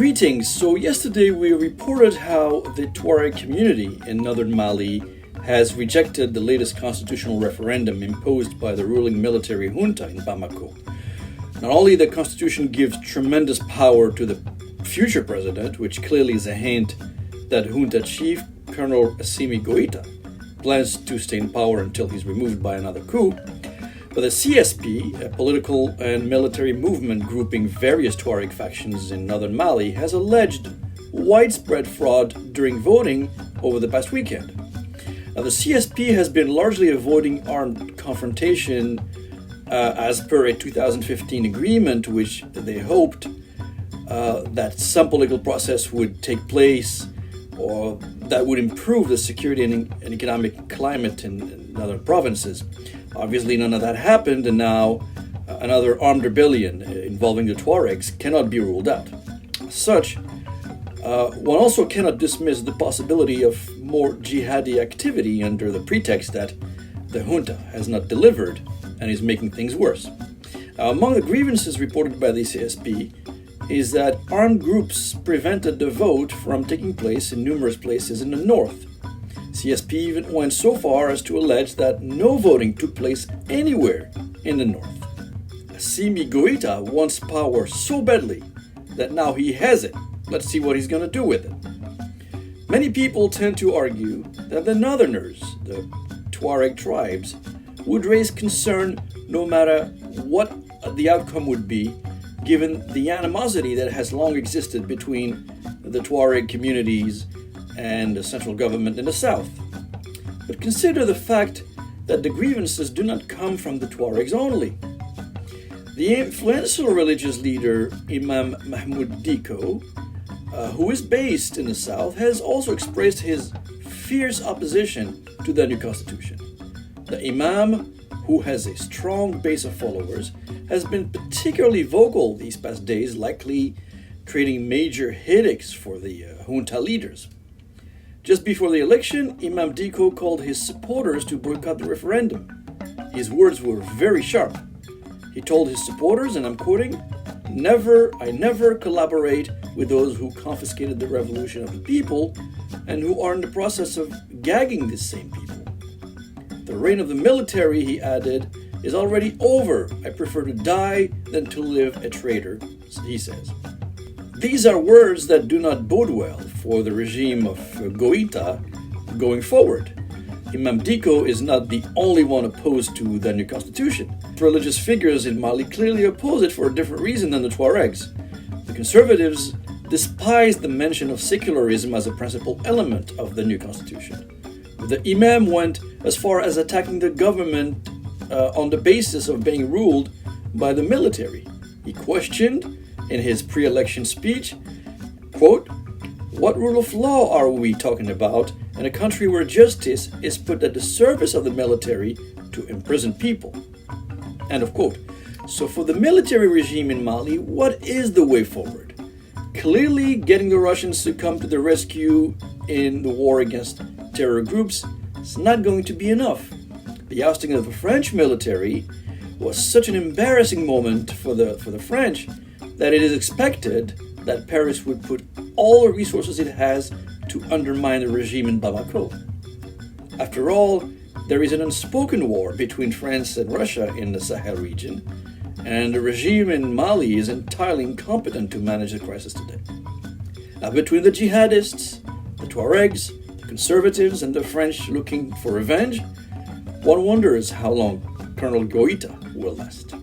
Greetings. So yesterday we reported how the Tuareg community in northern Mali has rejected the latest constitutional referendum imposed by the ruling military junta in Bamako. Not only the constitution gives tremendous power to the future president, which clearly is a hint that junta chief Colonel Assimi Goïta plans to stay in power until he's removed by another coup, but the CSP, a political and military movement grouping various Tuareg factions in northern Mali, has alleged widespread fraud during voting over the past weekend. Now, the CSP has been largely avoiding armed confrontation as per a 2015 agreement, which they hoped that some political process would take place or that would improve the security and economic climate in northern provinces. Obviously, none of that happened, and now another armed rebellion involving the Tuaregs cannot be ruled out. As such, one also cannot dismiss the possibility of more jihadi activity under the pretext that the junta has not delivered and is making things worse. Now, among the grievances reported by the CSP is that armed groups prevented the vote from taking place in numerous places in the north. CSP even went so far as to allege that no voting took place anywhere in the north. Assimi Goïta wants power so badly that now he has it. Let's see what he's going to do with it. Many people tend to argue that the northerners, the Tuareg tribes, would raise concern no matter what the outcome would be, given the animosity that has long existed between the Tuareg communities and the central government in the south. But consider the fact that the grievances do not come from the Tuaregs only. The influential religious leader Imam Mahmoud Dicko, who is based in the south, has also expressed his fierce opposition to the new constitution. The Imam, who has a strong base of followers, has been particularly vocal these past days, likely creating major headaches for the junta leaders. Just before the election, Imam Dicko called his supporters to boycott the referendum. His words were very sharp. He told his supporters, and I'm quoting, I never collaborate with those who confiscated the revolution of the people and who are in the process of gagging these same people. The reign of the military," he added, "is already over. I prefer to die than to live a traitor," he says. These are words that do not bode well for the regime of Goïta going forward. Imam Dicko is not the only one opposed to the new constitution. Religious figures in Mali clearly oppose it for a different reason than the Tuaregs. The conservatives despise the mention of secularism as a principal element of the new constitution. The Imam went as far as attacking the government on the basis of being ruled by the military. He questioned in his pre-election speech, quote, "What rule of law are we talking about in a country where justice is put at the service of the military to imprison people?" End of quote. So for the military regime in Mali, what is the way forward? Clearly, getting the Russians to come to the rescue in the war against terror groups is not going to be enough. The ousting of the French military was such an embarrassing moment for the French that it is expected that Paris would put all the resources it has to undermine the regime in Bamako. After all, there is an unspoken war between France and Russia in the Sahel region, and the regime in Mali is entirely incompetent to manage the crisis today. Now, between the jihadists, the Tuaregs, the conservatives, and the French looking for revenge, one wonders how long Colonel Goïta will last.